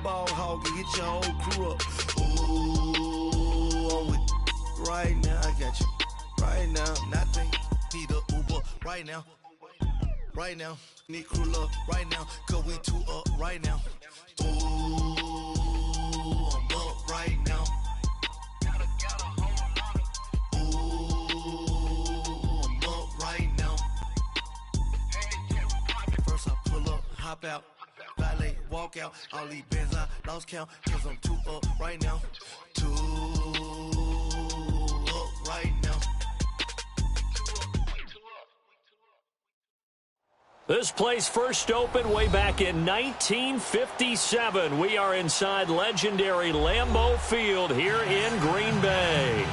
ball hog and hit your whole crew up. Ooh, I'm with right now. I got you right now. Nothing. Need a Uber right now. Right now. Need crew love right now. Cause we two up right now. Ooh, I'm up right now. Ooh, I'm up right now. First I pull up, hop out. Valet, walk out. All these bands I lost count. Cause I'm two up right now. Two up right now. This place first opened way back in 1957. We are inside legendary Lambeau Field here in Green Bay.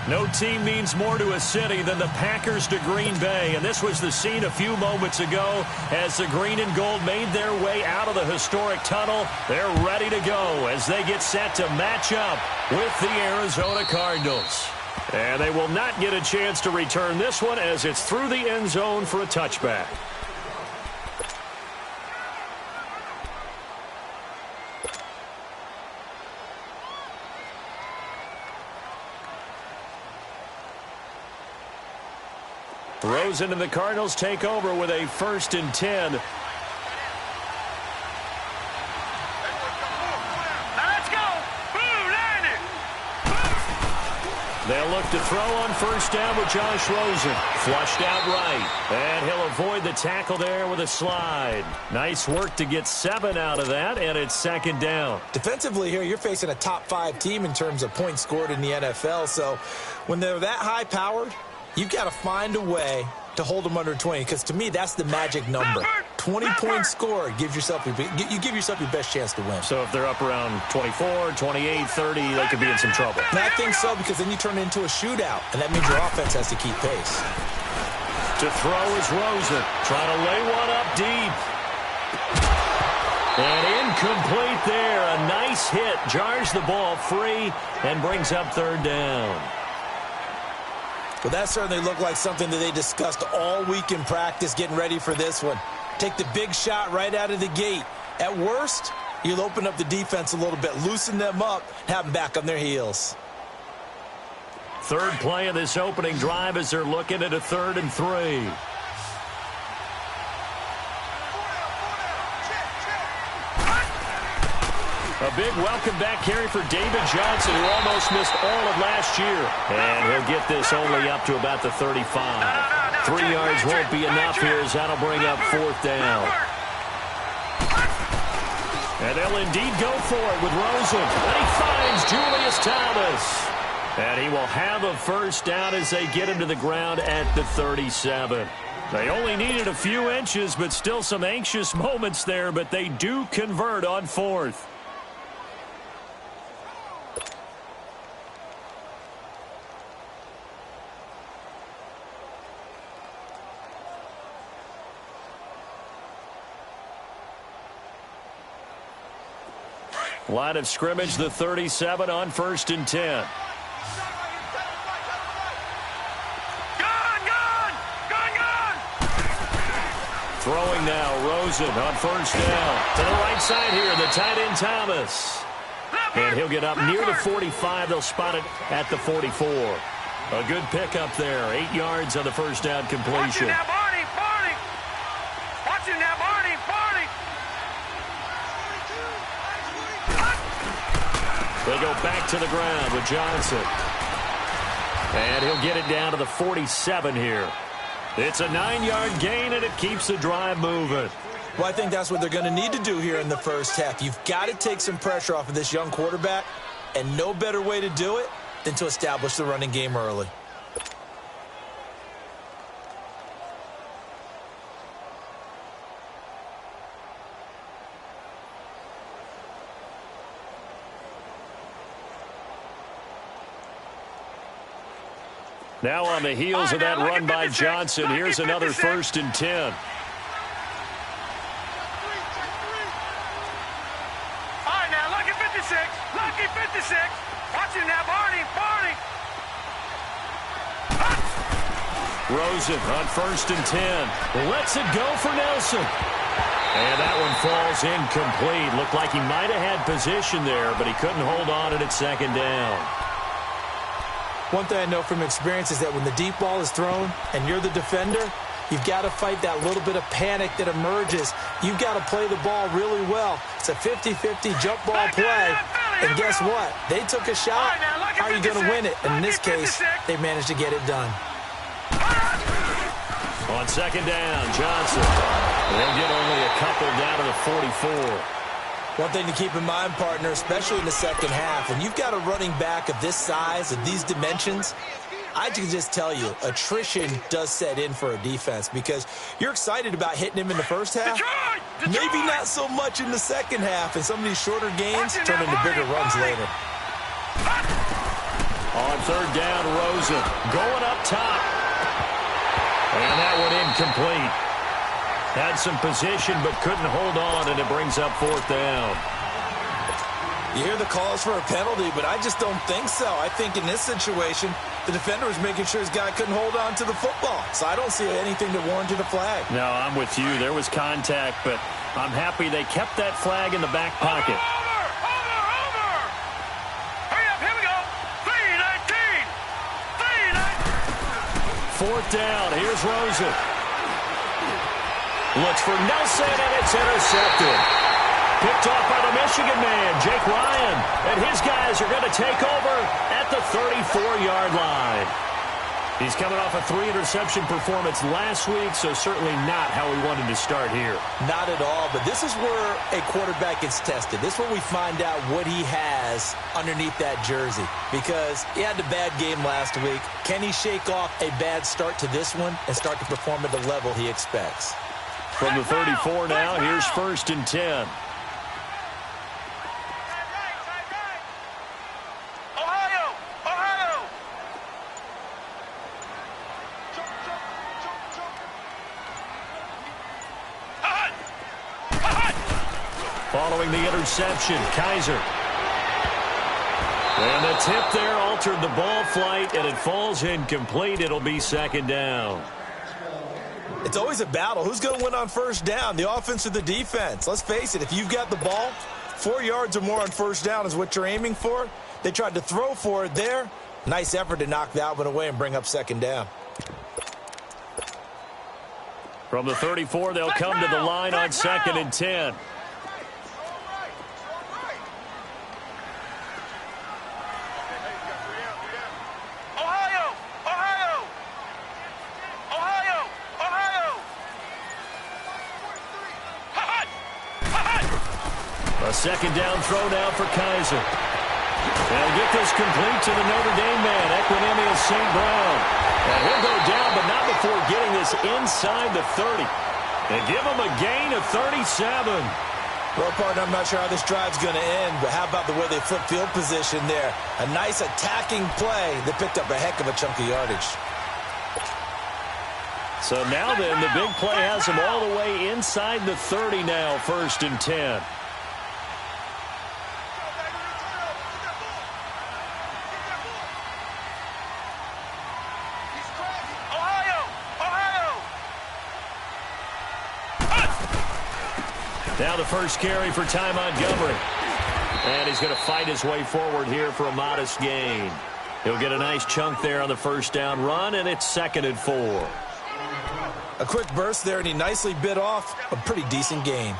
No team means more to a city than the Packers to Green Bay, and this was the scene a few moments ago as the green and gold made their way out of the historic tunnel. They're ready to go as they get set to match up with the Arizona Cardinals. And they will not get a chance to return this one as it's through the end zone for a touchback. Rosen and the Cardinals take over with a 1st and 10. Let's go. Boom, land it. They'll look to throw on 1st down with Josh Rosen. Flushed out right. And he'll avoid the tackle there with a slide. Nice work to get 7 out of that, and it's 2nd down. Defensively here, you're facing a top 5 team in terms of points scored in the NFL. So when they're that high-powered, you've got to find a way to hold them under 20, because to me, that's the magic number. 20-point score gives yourself you give yourself your best chance to win. So if they're up around 24, 28, 30, they could be in some trouble. And I think so, because then you turn it into a shootout, and that means your offense has to keep pace. To throw is Rosen, trying to lay one up deep. And incomplete there. A nice hit. Jars the ball free and brings up 3rd down. Well, that certainly looked like something that they discussed all week in practice getting ready for this one. Take the big shot right out of the gate. At worst, you'll open up the defense a little bit, loosen them up, have them back on their heels. 3rd play of this opening drive as they're looking at a 3rd and 3. A big welcome back carry for David Johnson, who almost missed all of last year. And he'll get this only up to about the 35. 3 yards won't be enough here as that'll bring up 4th down. And they'll indeed go for it with Rosen. And he finds Julius Thomas. And he will have a 1st down as they get him to the ground at the 37. They only needed a few inches, but still some anxious moments there, but they do convert on 4th. Line of scrimmage, the 37 on 1st and 10. Throwing now, Rosen on 1st down. To the right side here, the tight end Thomas. And he'll get up near the 45. They'll spot it at the 44. A good pickup there. 8 yards on the 1st down completion. They go back to the ground with Johnson. And he'll get it down to the 47 here. It's a 9-yard gain, and it keeps the drive moving. Well, I think that's what they're going to need to do here in the 1st half. You've got to take some pressure off of this young quarterback, and no better way to do it than to establish the running game early. Now on the heels of that run by Johnson, here's another 1st and 10. All right, now, lucky 56. Lucky 56. Watch him now, Barney. Rosen on 1st and 10. Lets it go for Nelson. And that one falls incomplete. Looked like he might have had position there, but he couldn't hold on to it at second down. One thing I know from experience is that when the deep ball is thrown and you're the defender, you've got to fight that little bit of panic that emerges. You've got to play the ball really well. It's a 50-50 jump ball play. And guess what? They took a shot. How are you going to win it? And in this case, they managed to get it done. On second down, Johnson. They'll get only a couple down to the 44. One thing to keep in mind, partner, especially in the second half, when you've got a running back of this size, of these dimensions, I can just tell you, attrition does set in for a defense because you're excited about hitting him in the first half. Maybe not so much in the second half, and some of these shorter gains turn into bigger runs later. On third down, Rosen going up top. And that one incomplete. Had some position but couldn't hold on, and it brings up fourth down. You hear the calls for a penalty, but I just don't think so. I think in this situation, the defender was making sure his guy couldn't hold on to the football. So I don't see anything that warranted a flag. No, I'm with you. There was contact, but I'm happy they kept that flag in the back pocket. Over! Hurry up, here we go. 3-19. Fourth down, here's Rosen. Looks for Nelson, and it's intercepted. Picked off by the Michigan man, Jake Ryan. And his guys are going to take over at the 34-yard line. He's coming off a 3-interception performance last week, so certainly not how he wanted to start here. Not at all, but this is where a quarterback gets tested. This is where we find out what he has underneath that jersey. Because he had a bad game last week. Can he shake off a bad start to this one and start to perform at the level he expects? From the 34 now, here's 1st and 10. Following the interception, Kaiser. And the tip there altered the ball flight, and it falls incomplete. It'll be second down. It's always a battle. Who's going to win on first down, the offense or the defense? Let's face it, if you've got the ball, 4 yards or more on first down is what you're aiming for. They tried to throw for it there. Nice effort to knock that one away and bring up second down. From the 34, they'll come to the line on 2nd and 10. A second down throw now for Kaiser. They'll get this complete to the Notre Dame man, Equinemius St. Brown. And he'll go down, but not before getting this inside the 30. They give him a gain of 37. Well, partner, I'm not sure how this drive's going to end, but how about the way they flip field position there? A nice attacking play that picked up a heck of a chunk of yardage. So now then, the big play has him all the way inside the 30 now, 1st and 10. Now the first carry for Ty Montgomery. And he's going to fight his way forward here for a modest gain. He'll get a nice chunk there on the first down run, and it's 2nd and 4. A quick burst there, and he nicely bit off a pretty decent gain.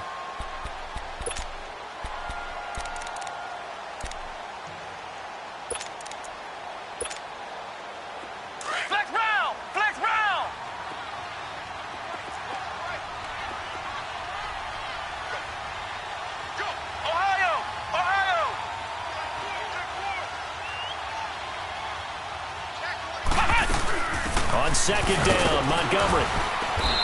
On second down, Montgomery.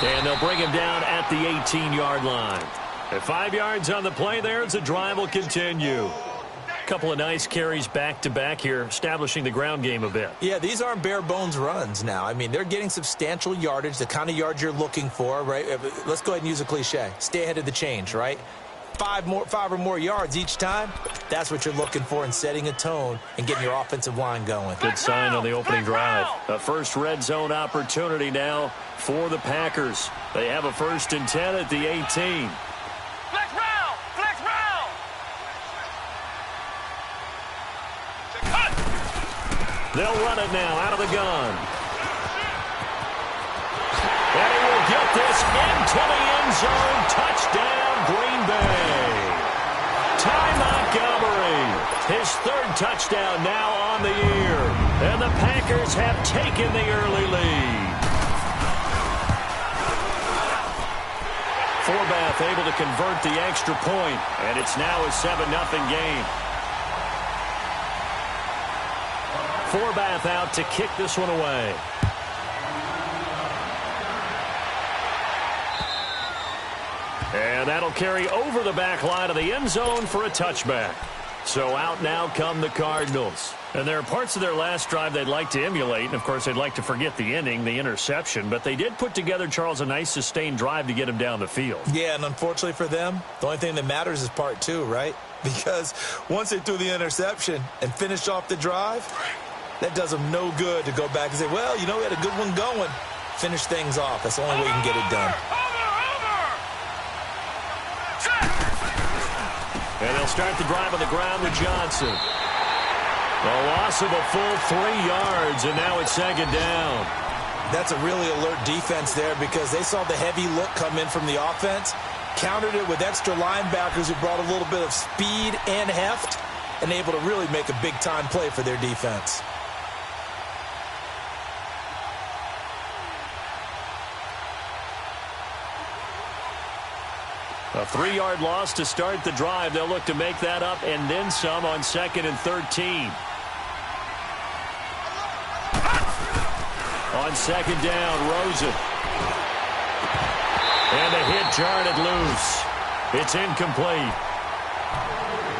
And they'll bring him down at the 18-yard line. At 5 yards on the play there, as the drive will continue. A couple of nice carries back-to-back here, establishing the ground game a bit. Yeah, these aren't bare-bones runs now. I mean, they're getting substantial yardage, the kind of yards you're looking for, right? Let's go ahead and use a cliche. Stay ahead of the change, right? 5 or more yards each time, that's what you're looking for in setting a tone and getting your offensive line going. Good sign on the opening drive. A first red zone opportunity now for the Packers. They have a 1st and 10 at the 18. They'll run it now out of the gun. And he will get this into the end zone. Touchdown, Green Bay. Ty Montgomery, his third touchdown now on the year. And the Packers have taken the early lead. Forbath able to convert the extra point, and it's now a 7-0 game. Forbath out to kick this one away. And that'll carry over the back line of the end zone for a touchback. So out now come the Cardinals. And there are parts of their last drive they'd like to emulate. And, of course, they'd like to forget the inning, the interception. But they did put together, Charles, a nice sustained drive to get him down the field. Yeah, and unfortunately for them, the only thing that matters is part two, right? Because once they threw the interception and finished off the drive, that does them no good to go back and say, well, you know, we had a good one going. Finish things off. That's the only way you can get it done. And they'll start the drive on the ground with Johnson. A loss of a full 3 yards, and now it's second down. That's a really alert defense there because they saw the heavy look come in from the offense, countered it with extra linebackers who brought a little bit of speed and heft, and able to really make a big-time play for their defense. A 3-yard loss to start the drive. They'll look to make that up and then some on 2nd and 13. On 2nd down, Rosen. And a hit jarred it loose. It's incomplete.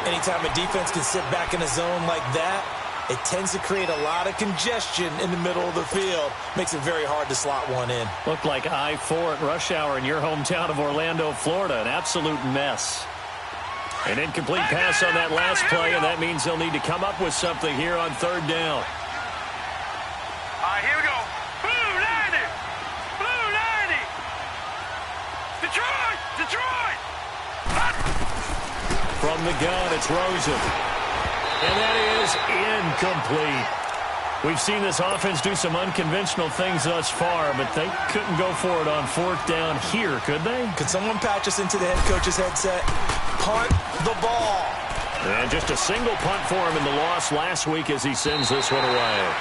Anytime a defense can sit back in a zone like that, it tends to create a lot of congestion in the middle of the field. Makes it very hard to slot one in. Looked like I-4 at rush hour in your hometown of Orlando, Florida. An absolute mess. An incomplete pass on that last play, and that means they'll need to come up with something here on 3rd down. All right, here we go. Blue 90! Blue 90! Detroit! Detroit! From the gun, it's Rosen. And that is incomplete. We've seen this offense do some unconventional things thus far, but they couldn't go for it on 4th down here, could they? Could someone patch us into the head coach's headset? Punt the ball. And just a single punt for him in the loss last week as he sends this one away.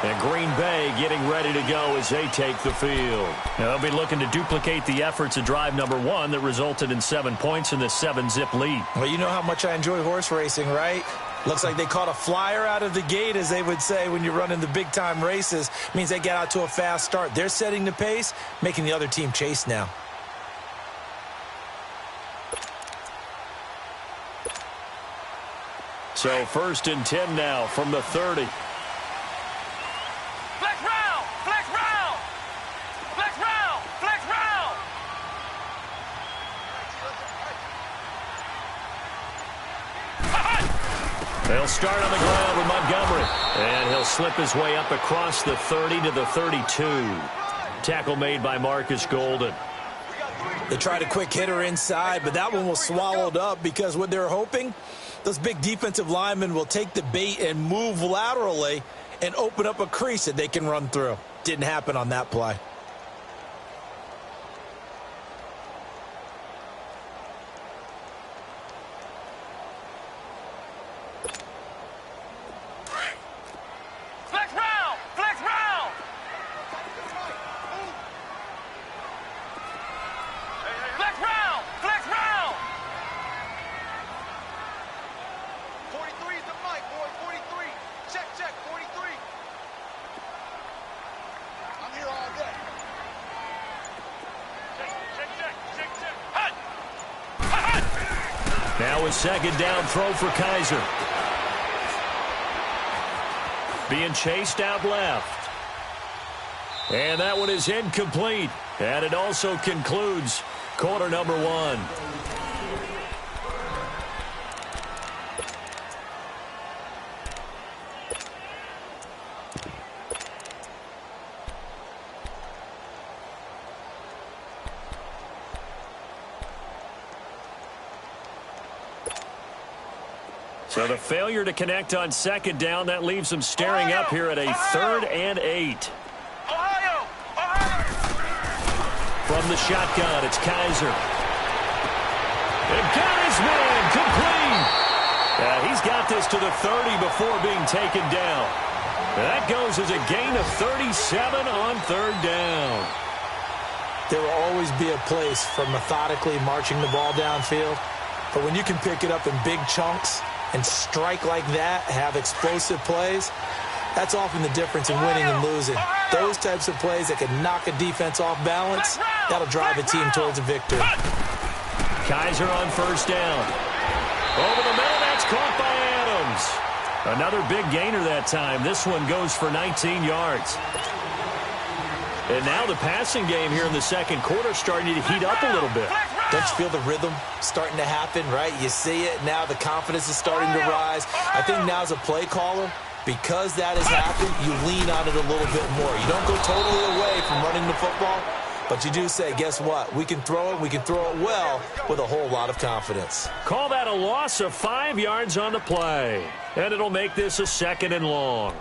And Green Bay getting ready to go as they take the field. Now they'll be looking to duplicate the efforts of drive number 1 that resulted in 7 points in this 7-zip lead. Well, you know how much I enjoy horse racing, right? Looks like they caught a flyer out of the gate, as they would say when you're running the big-time races. Means they get out to a fast start. They're setting the pace, making the other team chase now. So 1st and 10 now from the 30. They'll start on the ground with Montgomery. And he'll slip his way up across the 30 to the 32. Tackle made by Marcus Golden. They tried a quick hitter inside, but that one was swallowed up because what they're hoping, those big defensive linemen will take the bait and move laterally and open up a crease that they can run through. Didn't happen on that play. Now a 2nd down throw for Kaiser. Being chased out left. And that one is incomplete. And it also concludes quarter number 1. So the failure to connect on second down, that leaves them staring up here at a 3rd and 8. From the shotgun, it's Kaiser. And got his man complete. He's got this to the 30 before being taken down. That goes as a gain of 37 on 3rd down. There will always be a place for methodically marching the ball downfield. But when you can pick it up in big chunks and strike like that, have explosive plays, that's often the difference in winning and losing. Those types of plays that can knock a defense off balance, that'll drive a team towards a victory. Kaiser on 1st down. Over the middle, that's caught by Adams. Another big gainer that time. This one goes for 19 yards. And now the passing game here in the second quarter starting to heat up a little bit. Don't you feel the rhythm starting to happen, right? You see it. Now the confidence is starting to rise. I think now as a play caller, because that has happened, you lean on it a little bit more. You don't go totally away from running the football, but you do say, guess what? We can throw it. We can throw it well with a whole lot of confidence. Call that a loss of 5 yards on the play. And it'll make this a 2nd and long.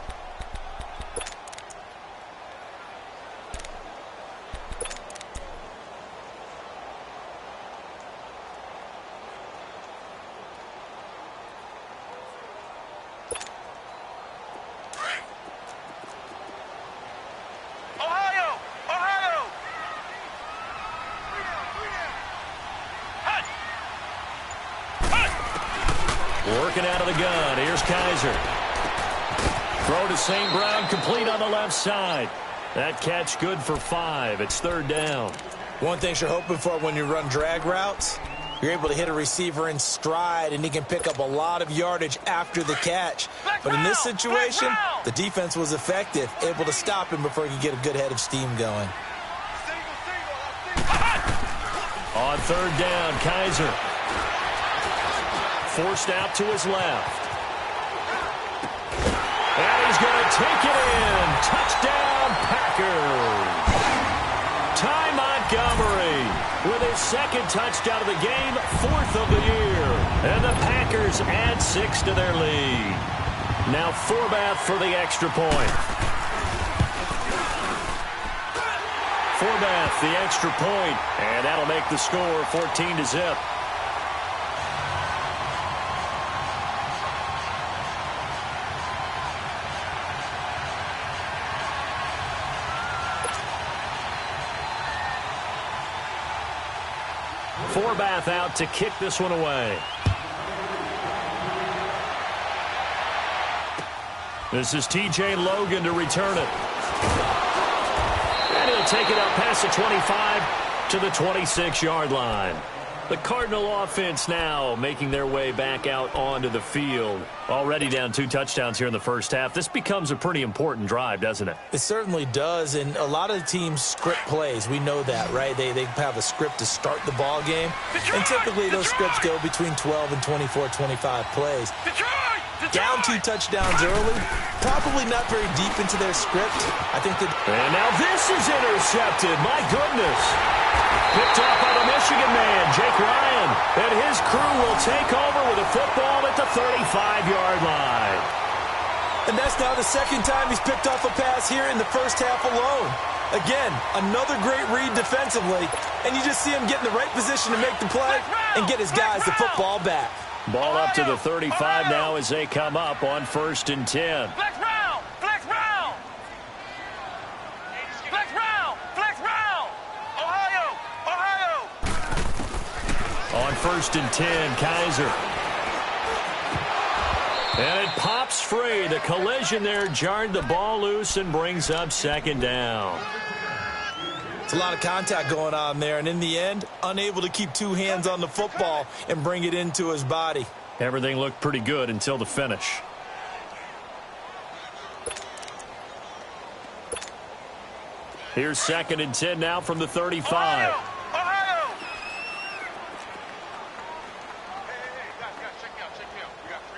Working out of the gun. Here's Kaiser. Throw to St. Brown, complete on the left side. That catch good for 5. It's 3rd down. One thing you're hoping for when you run drag routes, you're able to hit a receiver in stride, and he can pick up a lot of yardage after the catch. But in this situation, the defense was effective, able to stop him before he could get a good head of steam going. On 3rd down, Kaiser. Forced out to his left. And he's going to take it in. Touchdown, Packers. Ty Montgomery with his 2nd touchdown of the game, 4th of the year. And the Packers add 6 to their lead. Now Forbath for the extra point. Forbath, the extra point, and that'll make the score 14-0. Forbath out to kick this one away. This is T.J. Logan to return it. And he'll take it out past the 25 to the 26-yard line. The Cardinal offense now making their way back out onto the field. Already down 2 touchdowns here in the first half. This becomes a pretty important drive, doesn't it? It certainly does, and a lot of teams script plays. We know that, right? They have a script to start the ball game, and typically those scripts go between 12 and 24, 25 plays. Down 2 touchdowns early, probably not very deep into their script. I think that. And now this is intercepted. My goodness. Picked off by the Michigan man, Jake Ryan. And his crew will take over with a football at the 35-yard line. And that's now the 2nd time he's picked off a pass here in the first half alone. Again, another great read defensively. And you just see him get in the right position to make the play and get his guys the football back. Ball up to the 35 now as they come up on 1st and 10. Flex round! Flex round! Flex round! Flex round! Ohio! Ohio! On 1st and 10, Kaiser. And it pops free. The collision there jarred the ball loose and brings up 2nd down. It's a lot of contact going on there, and in the end, unable to keep 2 hands on the football and bring it into his body. Everything looked pretty good until the finish. Here's 2nd and 10 now from the 35. Ohio! Ohio!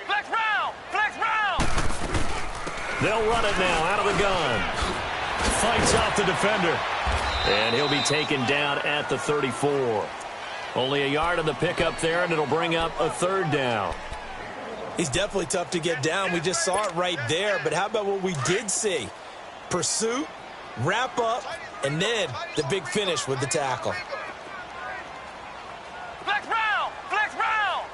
Flex round! Flex round! They'll run it now out of the gun. Fights off the defender. And he'll be taken down at the 34. Only a yard on the pickup there, and it'll bring up a 3rd down. He's definitely tough to get down. We just saw it right there. But how about what we did see? Pursuit, wrap up, and then the big finish with the tackle. Flex round! Flex round!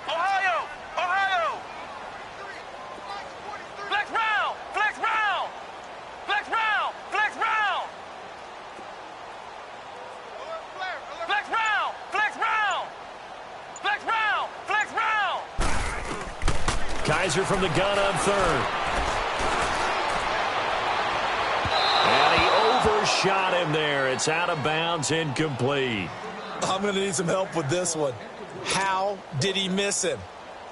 Ohio! Ohio! Flex round! Flex round! Flex round! Flex round! Flex round! Flex round! Flex round! Flex round! Kaiser from the gun on third. And he overshot him there. It's out of bounds, incomplete. I'm going to need some help with this one. How did he miss him?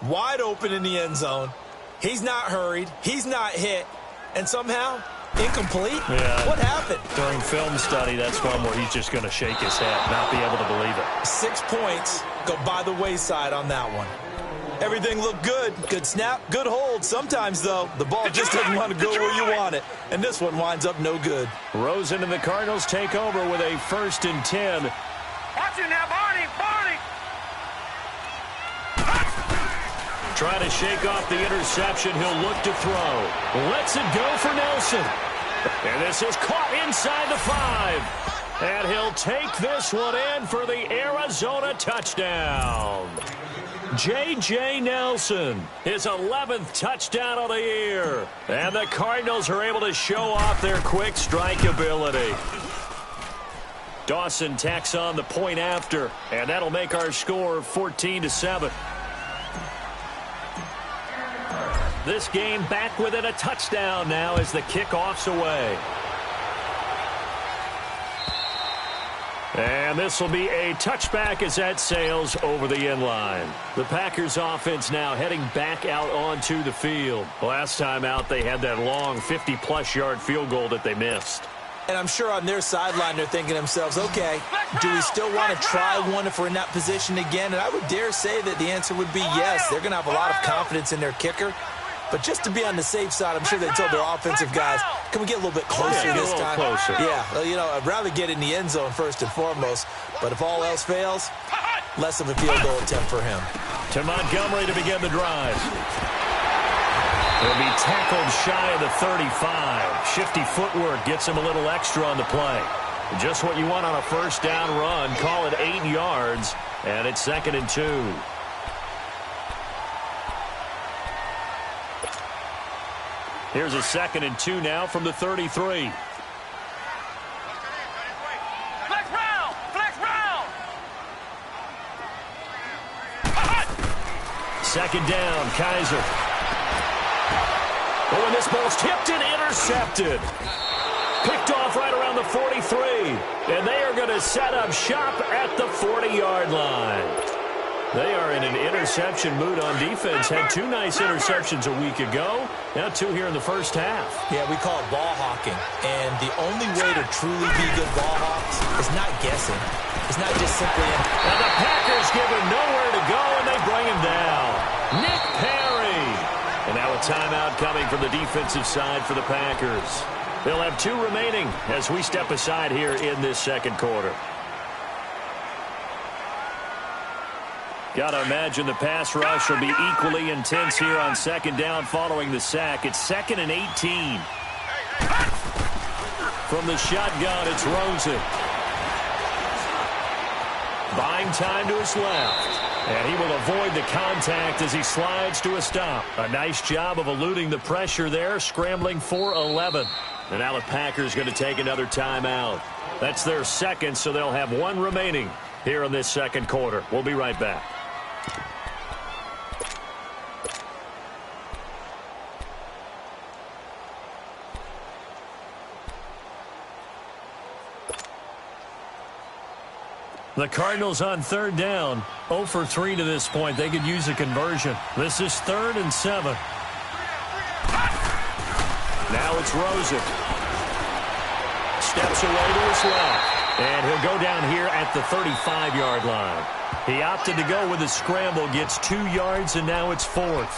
Wide open in the end zone. He's not hurried. He's not hit. And somehow, incomplete? Yeah. What happened? During film study, that's one where he's just going to shake his head, not be able to believe it. 6 points go by the wayside on that one. Everything looked good. Good snap, good hold. Sometimes, though, the ball just doesn't want to go where you want it. And this one winds up no good. Rosen and the Cardinals take over with a 1st and 10. Watch it now, Barney! Barney! Trying to shake off the interception. He'll look to throw. Lets it go for Nelson. And this is caught inside the 5. And he'll take this one in for the Arizona touchdown. J.J. Nelson, his 11th touchdown of the year. And the Cardinals are able to show off their quick strike ability. Dawson tacks on the point after, and that'll make our score 14-7. This game back within a touchdown now as the kickoff's away. And this will be a touchback as that sails over the end line. The Packers offense now heading back out onto the field. Last time out, they had that long 50-plus yard field goal that they missed. And I'm sure on their sideline they're thinking to themselves, okay, do we still want to try one if we're in that position again? And I would dare say that the answer would be yes. They're going to have a lot of confidence in their kicker. But just to be on the safe side, I'm sure they told their offensive guys, can we get a little bit closer this time? Closer. Yeah, well, you know, I'd rather get in the end zone first and foremost. But if all else fails, less of a field goal attempt for him. To Montgomery to begin the drive. He'll be tackled shy of the 35. Shifty footwork gets him a little extra on the play. Just what you want on a first down run. Call it 8 yards, and it's 2nd and 2. Here's a 2nd and 2 now from the 33. Flex round! Flex round! 2nd down, Kaiser. Oh, and this ball's tipped and intercepted. Picked off right around the 43. And they are going to set up shop at the 40-yard line. They are in an interception mood on defense. Had 2 nice interceptions a week ago. Now 2 here in the first half. Yeah, we call it ball hawking. And the only way to truly be good ball hawks is not guessing. It's not just simply... And the Packers give him nowhere to go, and they bring him down. Nick Perry. And now a timeout coming from the defensive side for the Packers. They'll have 2 remaining as we step aside here in this 2nd quarter. Got to imagine the pass rush will be equally intense here on 2nd down following the sack. It's 2nd and 18. From the shotgun, it's Rosen. Buying time to his left. And he will avoid the contact as he slides to a stop. A nice job of eluding the pressure there, scrambling for 11. And now the Packers going to take another timeout. That's their 2nd, so they'll have 1 remaining here in this 2nd quarter. We'll be right back. The Cardinals on 3rd down. 0 for 3 to this point. They could use a conversion. This is 3rd and 7. Now it's Rosen. Steps away to his left. And he'll go down here at the 35-yard line. He opted to go with a scramble. Gets 2 yards, and now it's 4th.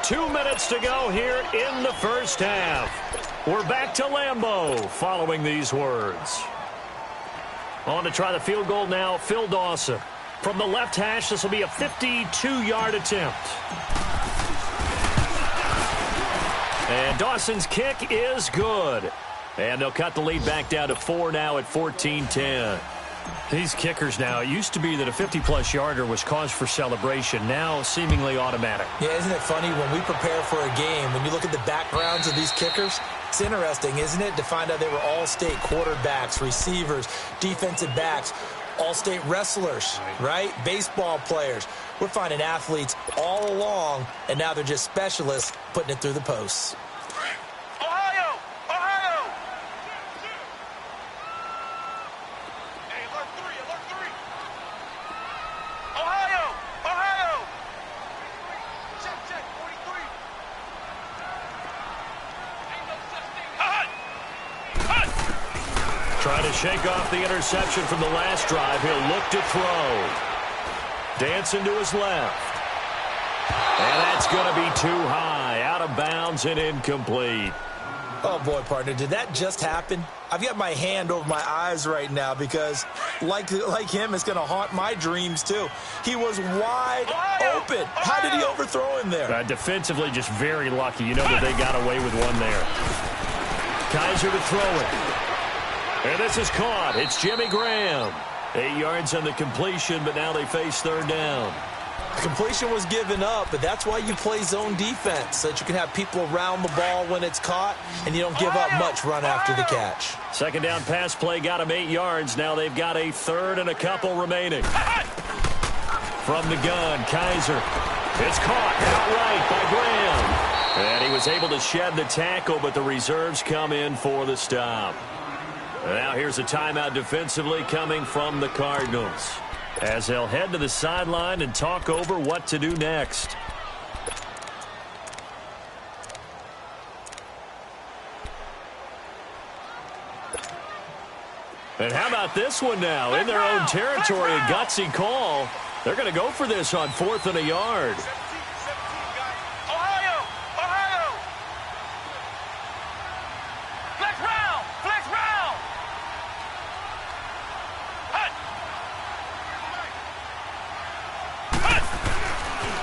2 minutes to go here in the first half. We're back to Lambeau following these words. On to try the field goal now, Phil Dawson. From the left hash, this will be a 52-yard attempt. And Dawson's kick is good. And they'll cut the lead back down to 4 now at 14-10. These kickers now, it used to be that a 50-plus yarder was cause for celebration, now seemingly automatic. Yeah, isn't it funny when we prepare for a game, when you look at the backgrounds of these kickers, it's interesting, isn't it, to find out they were all-state quarterbacks, receivers, defensive backs, all-state wrestlers, right? Baseball players. We're finding athletes all along, and now they're just specialists putting it through the posts. Ohio! Ohio! Hey, alert 3, alert 3! Ohio! Ohio! Check, 43. Ain't no such thing. Hut! Trying to shake off the interception from the last drive. He'll look to throw. Dancing to his left. And that's going to be too high. Out of bounds and incomplete. Oh, boy, partner, did that just happen? I've got my hand over my eyes right now because, like him, it's going to haunt my dreams, too. He was wide open. How did he overthrow him there? Defensively, just very lucky. You know that they got away with one there. Kaiser to throw it. And this is caught. It's Jimmy Graham. 8 yards on the completion, but now they face third down. Completion was given up, but that's why you play zone defense, so that you can have people around the ball when it's caught, and you don't give up much run after the catch. Second down pass play got him 8 yards. Now they've got a third and a couple remaining. From the gun, Kaiser. It's caught outright by Graham. And he was able to shed the tackle, but the reserves come in for the stop. Now here's a timeout defensively coming from the Cardinals, as they'll head to the sideline and talk over what to do next. And how about this one now? In their own territory, a gutsy call. They're going to go for this on 4th and a yard. Ohio! Ohio! Flex round! Flex round! Hut!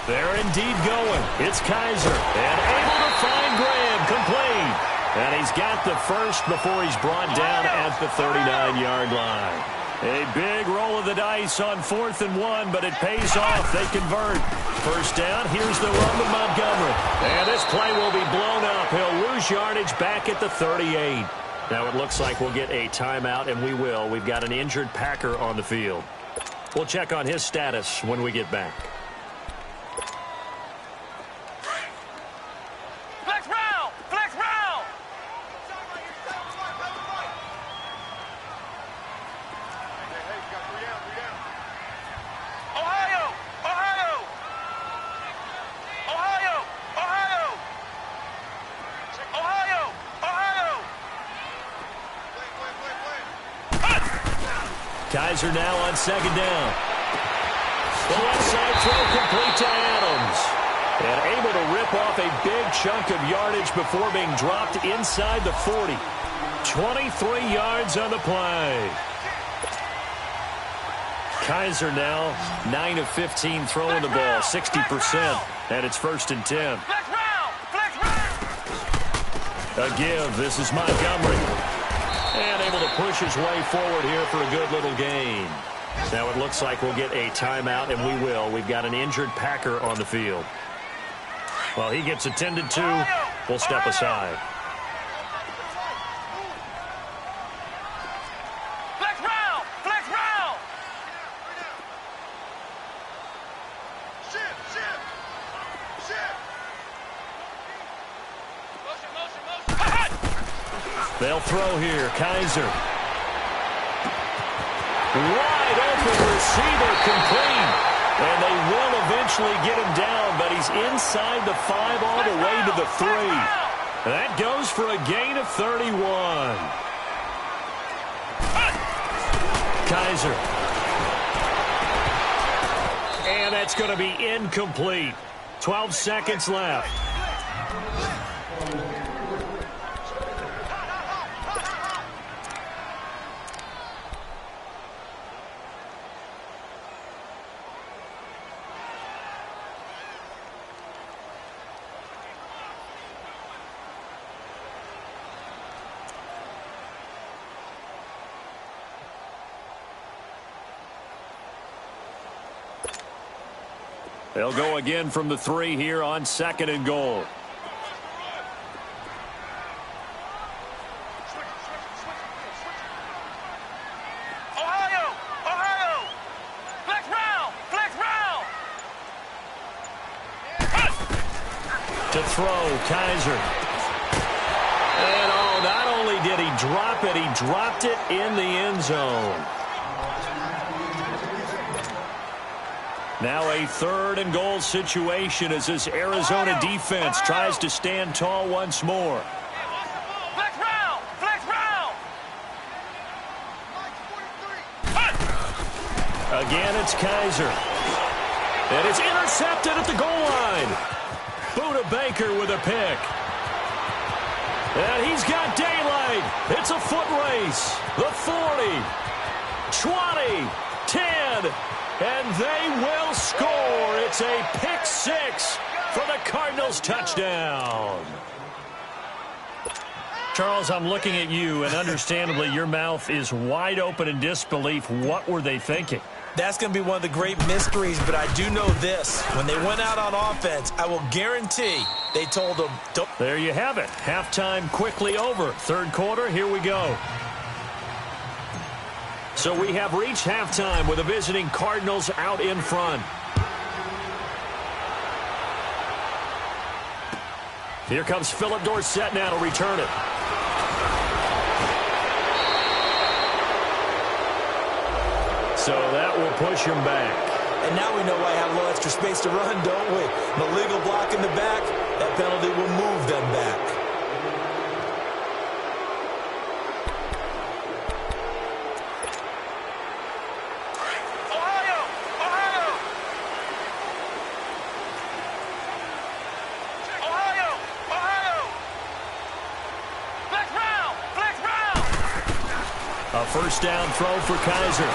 They're indeed going. It's Kaiser. And able to find Graham. Complete. And he's got the first before he's brought down at the 39-yard line. A big roll of the dice on 4th and 1, but it pays off. They convert. First down. Here's the run to Montgomery. And this play will be blown up. He'll lose yardage back at the 38. Now it looks like we'll get a timeout, and we will. We've got an injured Packer on the field. We'll check on his status when we get back. Flex round! Flex round! Ohio! Ohio! Ohio! Ohio! Ohio! Ohio! Kaiser now on second down. The left side throw complete to Adams. And able to rip off a big chunk of yardage before being dropped inside the 40. 23 yards on the play. Kaiser now 9 of 15 throwing the ball, 60%. And it's 1st and 10. Flex round! Flex round! A give. This is Montgomery. And able to push his way forward here for a good little gain. Now it looks like we'll get a timeout, and we will. We've got an injured Packer on the field. While he gets attended to, we'll step aside. Flex round! Flex round! Shift! Motion! They'll throw here. Kaiser. Wide open receiver, complete. And they will eventually get him down, but he's inside the 5 all the way to the 3. That goes for a gain of 31. Kaiser. And that's going to be incomplete. 12 seconds left. They'll go again from the 3 here on 2nd and goal. To throw, Kaiser. And not only did he drop it, he dropped it in the end zone. Now a 3rd and goal situation as this Arizona defense tries to stand tall once more. Flex round! Flex round! Again, it's Kaiser. And it's intercepted at the goal line. Buda Baker with a pick. And he's got daylight. It's a foot race. The 40, 20, 10, and they will score. It's a pick 6 for the Cardinals touchdown. Charles, I'm looking at you, and understandably your mouth is wide open in disbelief. What were they thinking? That's going to be one of the great mysteries, but I do know this. When they went out on offense, I will guarantee they told them, don't. There you have it. Halftime quickly over. 3rd quarter, here we go. So we have reached halftime with the visiting Cardinals out in front. Here comes Philip Dorsett now to return it. So that will push him back. And now we know why I have a little extra space to run, don't we? The legal block in the back, that penalty will move them back. Ohio! Ohio! Ohio! Ohio! Flex round! Flex round! A 1st down throw for Kaiser.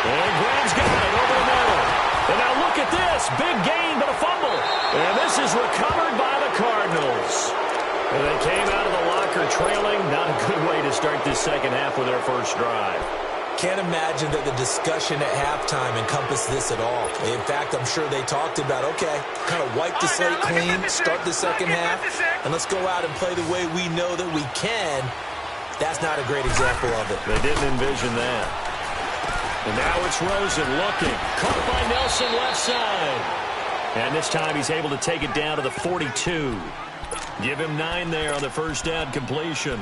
And Graham's got it over the middle. And now look at this. Big gain, but a fumble. And this is recovered by the Cardinals. And they came out of the locker trailing. Not a good way to start this 2nd half with their first drive. Can't imagine that the discussion at halftime encompassed this at all. In fact, I'm sure they talked about, okay, kind of wipe the slate clean, start the 2nd half, and let's go out and play the way we know that we can. That's not a great example of it. They didn't envision that. And now it's Rosen looking. Caught by Nelson left side. And this time he's able to take it down to the 42. Give him 9 there on the 1st down completion.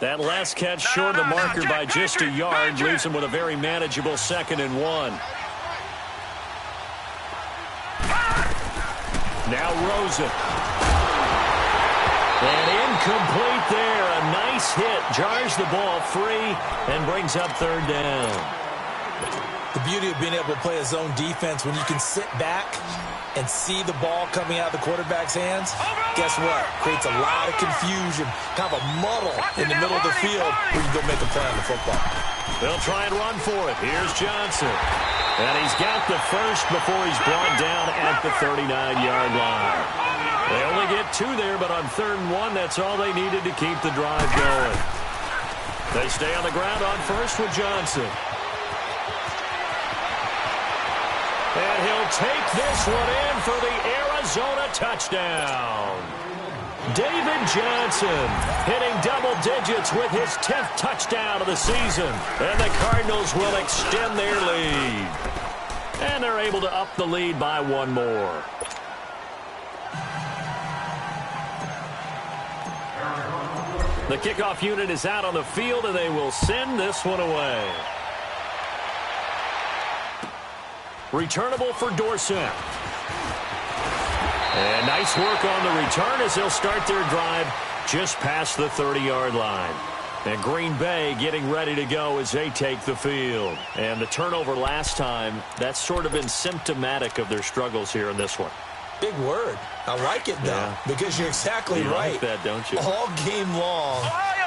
That last catch short of the marker by just a yard leaves him with a very manageable 2nd and 1. Now Rosen. And incomplete there. A nice hit. Jars the ball free and brings up 3rd down. The beauty of being able to play a zone defense when you can sit back and see the ball coming out of the quarterback's hands, guess what? Creates a lot of confusion, kind of a muddle in the middle of the field where you go make a play on the football. They'll try and run for it. Here's Johnson. And he's got the first before he's brought down at the 39-yard line. They only get 2 there, but on 3rd and 1, that's all they needed to keep the drive going. They stay on the ground on 1st with Johnson. And he'll take this one in for the Arizona touchdown. David Johnson hitting double digits with his 10th touchdown of the season. And the Cardinals will extend their lead. And they're able to up the lead by 1 more. The kickoff unit is out on the field, and they will send this one away. Returnable for Dorsett. And nice work on the return as they'll start their drive just past the 30-yard line. And Green Bay getting ready to go as they take the field. And the turnover last time, that's sort of been symptomatic of their struggles here in this one. Big word. I like it, though, because you're exactly right. You like that, don't you? All game long,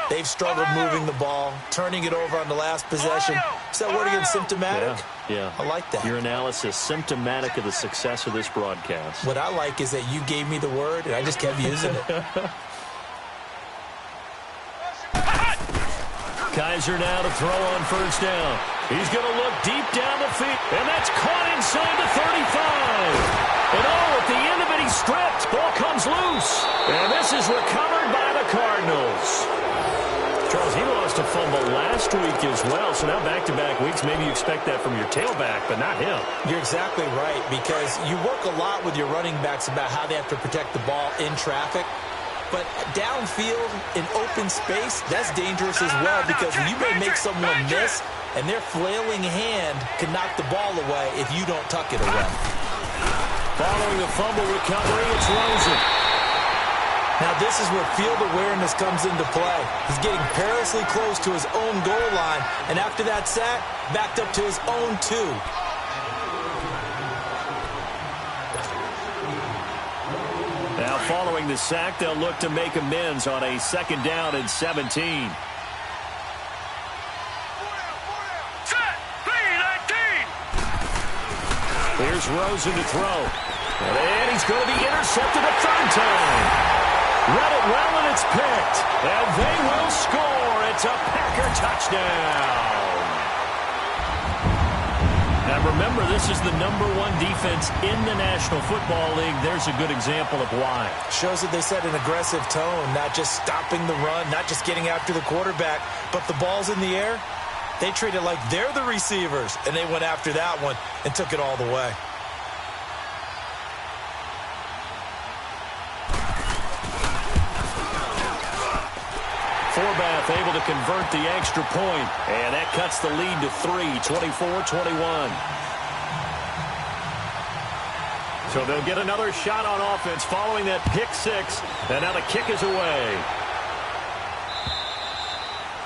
they've struggled moving the ball, turning it over on the last possession. Is that word again, symptomatic? Yeah. I like that. Your analysis, symptomatic of the success of this broadcast. What I like is that you gave me the word, and I just kept using it. Neutralizer now to throw on first down. He's going to look deep down the field, and that's caught inside the 35. And at the end of it, he's stripped. Ball comes loose. And this is recovered by the Cardinals. Charles, he lost a fumble last week as well, so now back-to-back weeks, maybe you expect that from your tailback, but not him. You're exactly right, because you work a lot with your running backs about how they have to protect the ball in traffic. But downfield, in open space, that's dangerous as well, because you may make someone miss, and their flailing hand can knock the ball away if you don't tuck it away. Following the fumble recovery, it's Rosen. Now, this is where field awareness comes into play. He's getting perilously close to his own goal line, and after that sack, backed up to his own 2. Now, following the sack, they'll look to make amends on a 2nd down and 17. Set. 3-19. Here's Rosen to throw. And he's going to be intercepted a 3rd time. Read it well, and it's picked. And they will score. It's a Packer touchdown. Now, remember, this is the #1 defense in the National Football League. There's a good example of why. Shows that they set an aggressive tone, not just stopping the run, not just getting after the quarterback, but the ball's in the air. They treat it like they're the receivers, and they went after that one and took it all the way. Forbath able to convert the extra point, and that cuts the lead to 3, 24-21. So they'll get another shot on offense following that pick 6, and now the kick is away.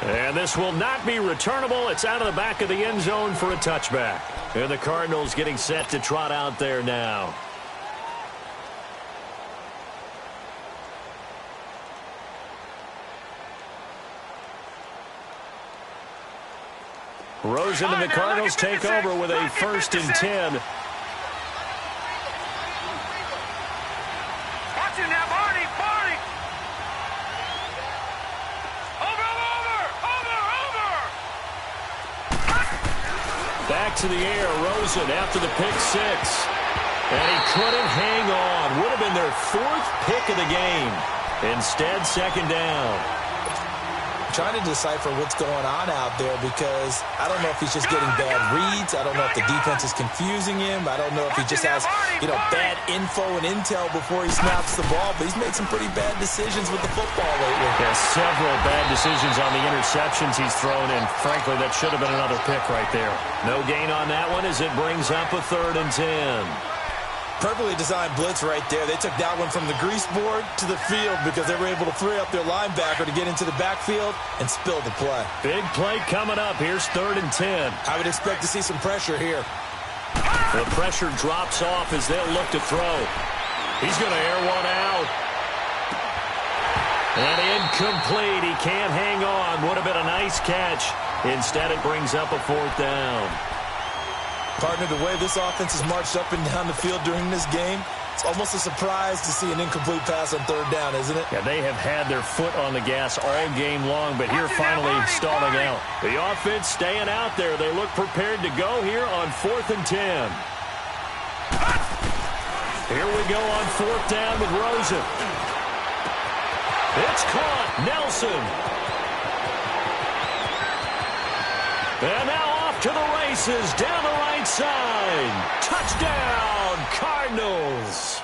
And this will not be returnable. It's out of the back of the end zone for a touchback. And the Cardinals getting set to trot out there now. Rosen and the Cardinals take over with a 1st and 10. Watch it now, Barney. Over. Back to the air, Rosen after the pick 6. And he couldn't hang on. Would have been their 4th pick of the game. Instead, 2nd down. Trying to decipher what's going on out there, because I don't know if he's just getting bad reads. I don't know if the defense is confusing him. I don't know if he just has, bad info and intel before he snaps the ball. But he's made some pretty bad decisions with the football lately. Yeah, several bad decisions on the interceptions he's thrown, and frankly, that should have been another pick right there. No gain on that one as it brings up a 3rd and 10. Perfectly designed blitz right there. They took that one from the grease board to the field because they were able to free up their linebacker to get into the backfield and spill the play. Big play coming up. Here's 3rd and 10. I would expect to see some pressure here. The pressure drops off as they'll look to throw. He's going to air one out. And incomplete. He can't hang on. Would have been a nice catch. Instead, it brings up a 4th down. Partner, the way this offense has marched up and down the field during this game, it's almost a surprise to see an incomplete pass on 3rd down, isn't it? Yeah, they have had their foot on the gas all game long, but here finally stalling out. The offense staying out there. They look prepared to go here on 4th and 10. Here we go on 4th down with Rosen. It's caught. Nelson. And now off to the races down the right side. Touchdown, Cardinals.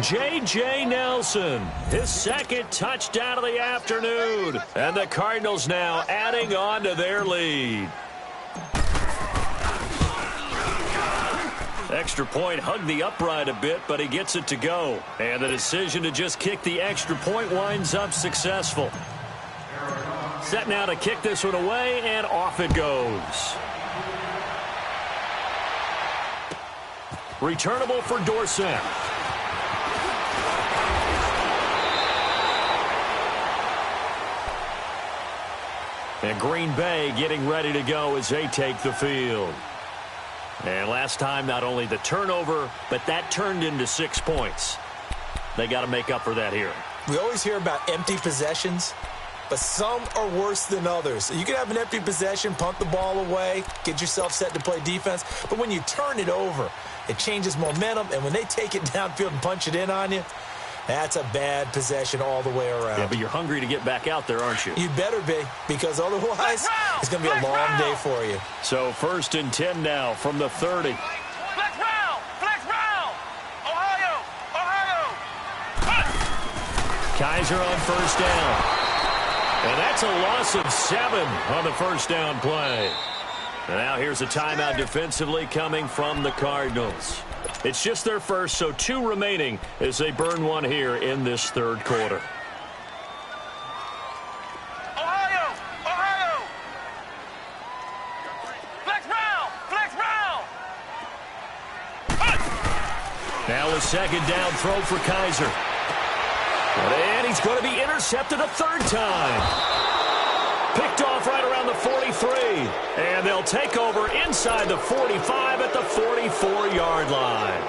J.J. Nelson, his 2nd touchdown of the afternoon. And the Cardinals now adding on to their lead. Extra point hugged the upright a bit, but he gets it to go. And the decision to just kick the extra point winds up successful. Set now to kick this one away, and off it goes. Returnable for Dorsett. And Green Bay getting ready to go as they take the field. And last time, not only the turnover, but that turned into 6 points. They got to make up for that here. We always hear about empty possessions. but some are worse than others. You can have an empty possession, punt the ball away, get yourself set to play defense, but when you turn it over, it changes momentum, and when they take it downfield and punch it in on you, that's a bad possession all the way around. Yeah, but you're hungry to get back out there, aren't you? You better be, because otherwise it's going to be a long day for you. So 1st and 10 now from the 30. Flex round, Ohio. Kaiser on 1st down. And that's a loss of 7 on the 1st down play. And now here's a timeout defensively coming from the Cardinals. It's just their first, so 2 remaining as they burn one here in this 3rd quarter. Ohio. Flex round. Now a 2nd down throw for Kaiser. And he's going to be intercepted a 3rd time. Picked off right around the 43. And they'll take over inside the 45 at the 44-yard line.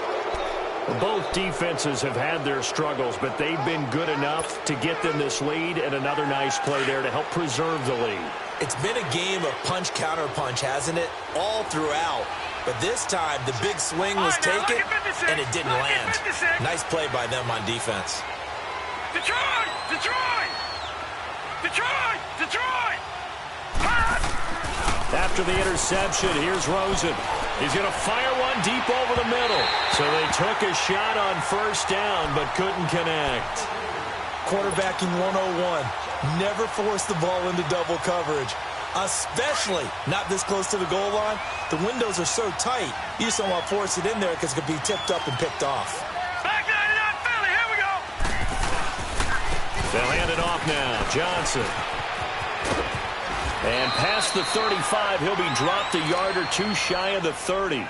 Both defenses have had their struggles, but they've been good enough to get them this lead, and another nice play there to help preserve the lead. It's been a game of punch-counter-punch, hasn't it? All throughout. But this time, the big swing was taken, and it didn't land. Nice play by them on defense. Detroit! After the interception, here's Rosen. He's going to fire one deep over the middle. So they took a shot on 1st down, but couldn't connect. Quarterbacking 101. Never force the ball into double coverage, especially not this close to the goal line. The windows are so tight, you just don't want to force it in there because it could be tipped up and picked off. Back 99 Philly, here we go. They'll hand it off now. Johnson. And past the 35, he'll be dropped a yard or 2 shy of the 30.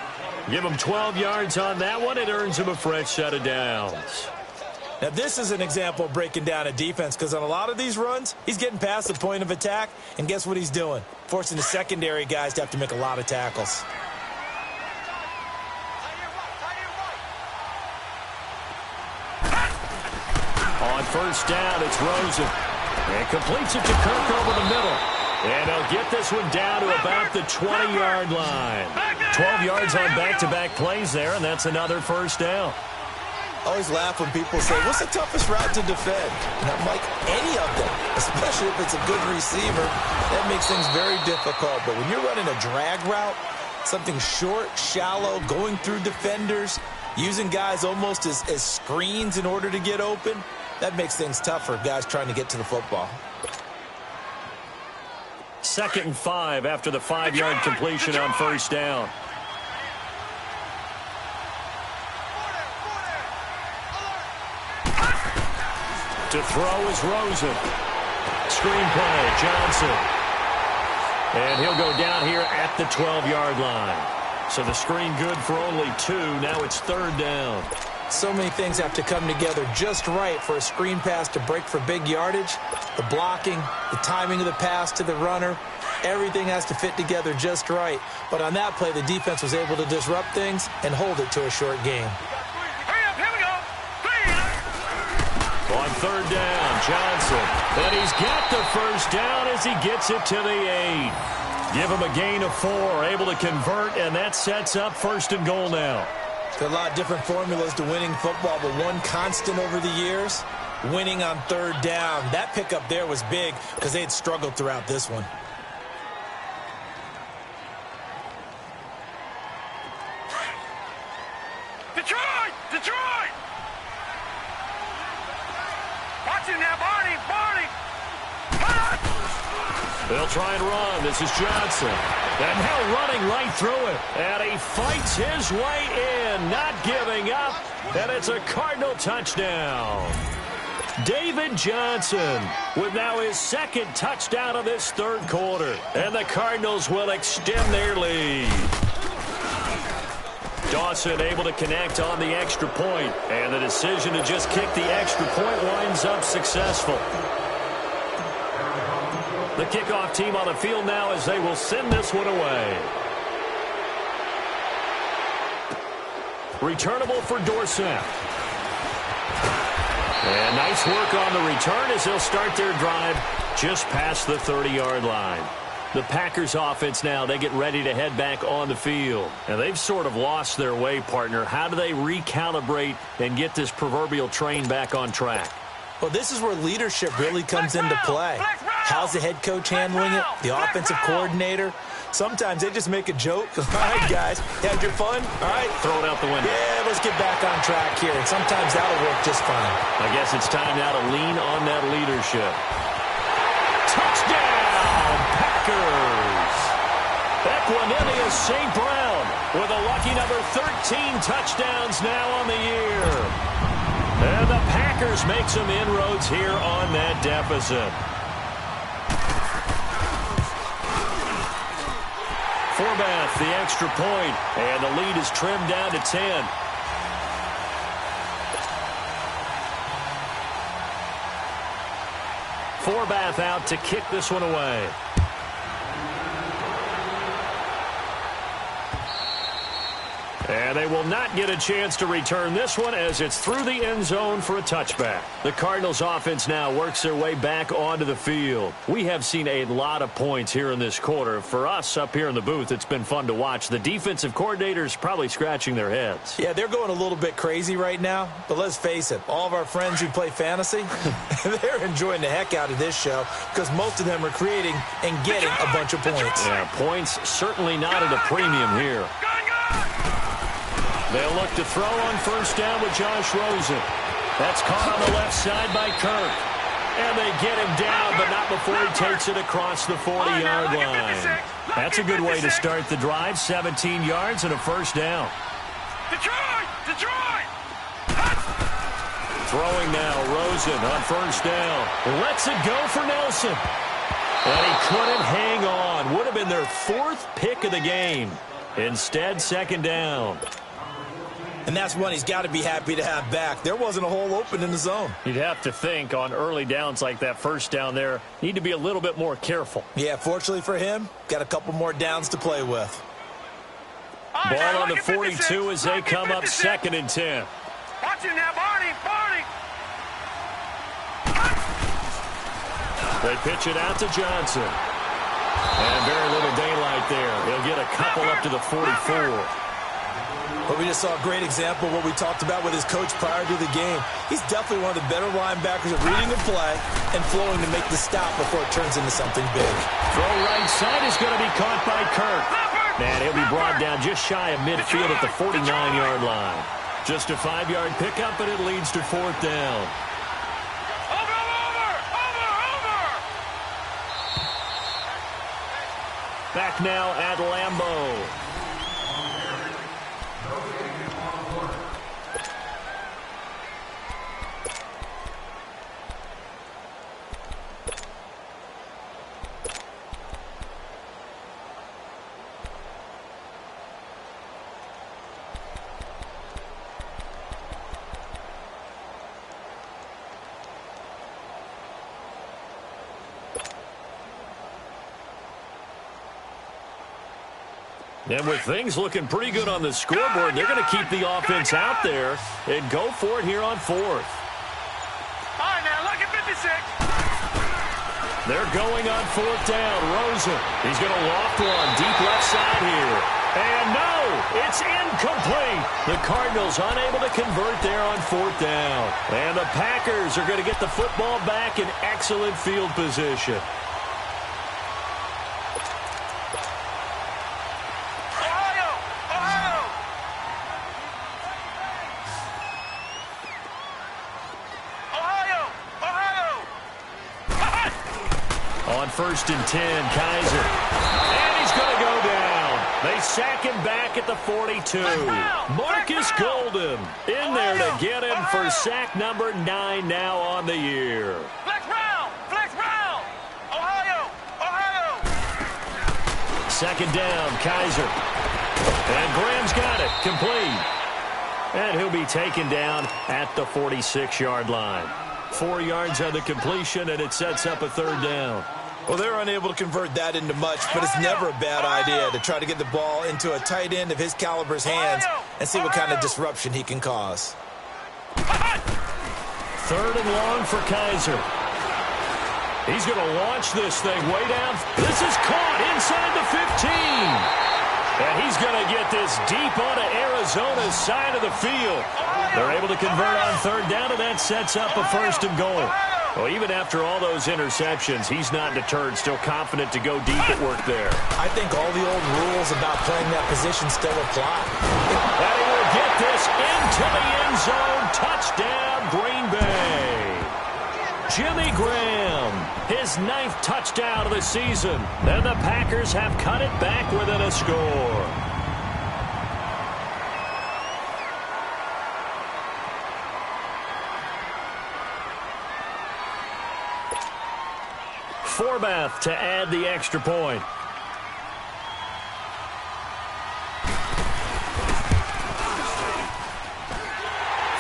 Give him 12 yards on that one. It earns him a fresh set of downs. Now, this is an example of breaking down a defense, because on a lot of these runs, he's getting past the point of attack, and guess what he's doing? Forcing the secondary guys to have to make a lot of tackles. On 1st down, it's Rosen. And completes it to Kirk over the middle. And he'll get this one down to about the 20-yard line. 12 yards on back-to-back plays there, and that's another 1st down. I always laugh when people say, what's the toughest route to defend? And I'm like, any of them, especially if it's a good receiver. That makes things very difficult. But when you're running a drag route, something short, shallow, going through defenders, using guys almost as screens in order to get open, that makes things tough for guys trying to get to the football. 2nd and 5 after the 5-yard completion on 1st down. To throw is Rosen. Screenplay, Johnson. And he'll go down here at the 12-yard line. So the screen good for only 2. Now it's 3rd down. So many things have to come together just right for a screen pass to break for big yardage. The blocking, the timing of the pass to the runner, everything has to fit together just right. But on that play, the defense was able to disrupt things and hold it to a short game. Hurry up, here we go. On 3rd down, Johnson. And he's got the 1st down as he gets it to the 8. Give him a gain of 4, able to convert, and that sets up 1st and goal now. There are a lot of different formulas to winning football, but one constant over the years, winning on 3rd down. That pickup there was big because they had struggled throughout this one. Detroit! Watching now, Barney! They'll try and run. This is Johnson. And now running right through it. And he fights his way in, not giving up. And it's a Cardinal touchdown. David Johnson with now his 2nd touchdown of this 3rd quarter. And the Cardinals will extend their lead. Dawson able to connect on the extra point. And the decision to just kick the extra point winds up successful. The kickoff team on the field now as they will send this one away. Returnable for Dorsett. And nice work on the return as they'll start their drive just past the 30-yard line. The Packers offense now, they get ready to head back on the field. And they've sort of lost their way, partner. How do they recalibrate and get this proverbial train back on track? Well, this is where leadership really comes into play. How's the head coach handling it? The offensive coordinator? Sometimes they just make a joke. All right, guys, you had your fun? All right. Throw it out the window. Yeah, let's get back on track here. And sometimes that'll work just fine. I guess it's time now to lean on that leadership. Touchdown, Packers! Equinemius St. Brown with a lucky number 13 touchdowns now on the year. And the Packers make some inroads here on that deficit. Forbath, the extra point, and the lead is trimmed down to 10. Forbath out to kick this one away. And they will not get a chance to return this one as it's through the end zone for a touchback. The Cardinals offense now works their way back onto the field. We have seen a lot of points here in this quarter. For us up here in the booth, it's been fun to watch. The defensive coordinators probably scratching their heads. Yeah, they're going a little bit crazy right now. But let's face it, all of our friends who play fantasy, they're enjoying the heck out of this show because most of them are creating and getting a bunch of points. Yeah, points certainly not at a premium here. They'll look to throw on first down with Josh Rosen. That's caught on the left side by Kirk. And they get him down, but not before he takes it across the 40-yard line. That's a good way to start the drive. 17 yards and a first down. Detroit! Throwing now, Rosen on first down. Lets it go for Nelson. And he couldn't hang on. Would have been their fourth pick of the game. Instead, second down. And that's one he's got to be happy to have back. There wasn't a hole open in the zone. You'd have to think on early downs like that first down there, need to be a little bit more careful. Yeah, fortunately for him, got a couple more downs to play with. Ball on the 42 as they come up 2nd and 10. Watch him now, Barney! They pitch it out to Johnson. And very little daylight there. He'll get a couple up to the 44. But we just saw a great example of what we talked about with his coach prior to the game. He's definitely one of the better linebackers at reading the play and flowing to make the stop before it turns into something big. Throw right side is going to be caught by Kirk. And he'll be brought down just shy of midfield at the 49-yard line. Just a 5-yard pickup, and it leads to 4th down. Back now at Lambeau. And with things looking pretty good on the scoreboard, they're going to keep the offense out there and go for it here on 4th. All right, now, look at 56. They're going on 4th down. Rosen, he's going to loft one deep left side here. And no, it's incomplete. The Cardinals unable to convert there on 4th down. And the Packers are going to get the football back in excellent field position. On 1st and 10, Kaiser. And he's going to go down. They sack him back at the 42. Marcus Golden in there to get him for sack number 9 now on the year. Flex round. Ohio. 2nd down, Kaiser. And Graham's got it, complete. And he'll be taken down at the 46-yard line. 4 yards on the completion, and it sets up a 3rd down. Well, they're unable to convert that into much, but it's never a bad idea to try to get the ball into a tight end of his caliber's hands and see what kind of disruption he can cause. 3rd 3rd and long for Kaiser. He's going to launch this thing way down. This is caught inside the 15. And he's going to get this deep onto Arizona's side of the field. They're able to convert on 3rd down, and that sets up a 1st and goal. Well, even after all those interceptions, he's not deterred, still confident to go deep at work there. I think all the old rules about playing that position still apply. And he will get this into the end zone. Touchdown, Green Bay. Jimmy Graham, his 9th touchdown of the season. And the Packers have cut it back within a score. Forbath to add the extra point.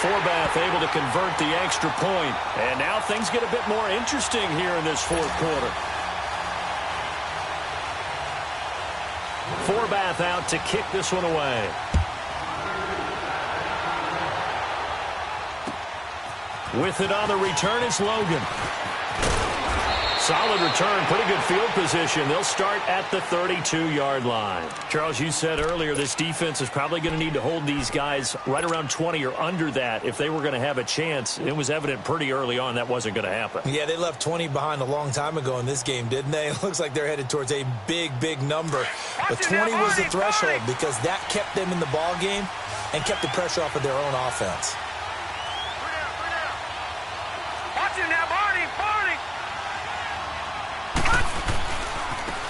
Forbath able to convert the extra point. And now things get a bit more interesting here in this 4th quarter. Forbath out to kick this one away. With it on the return, it's Logan. Solid return, pretty good field position. They'll start at the 32-yard line. Charles, you said earlier this defense is probably going to need to hold these guys right around 20 or under that if they were going to have a chance. It was evident pretty early on that wasn't going to happen. Yeah, they left 20 behind a long time ago in this game, didn't they? It looks like they're headed towards a big, big number. But 20 was the threshold because that kept them in the ball game and kept the pressure off of their own offense.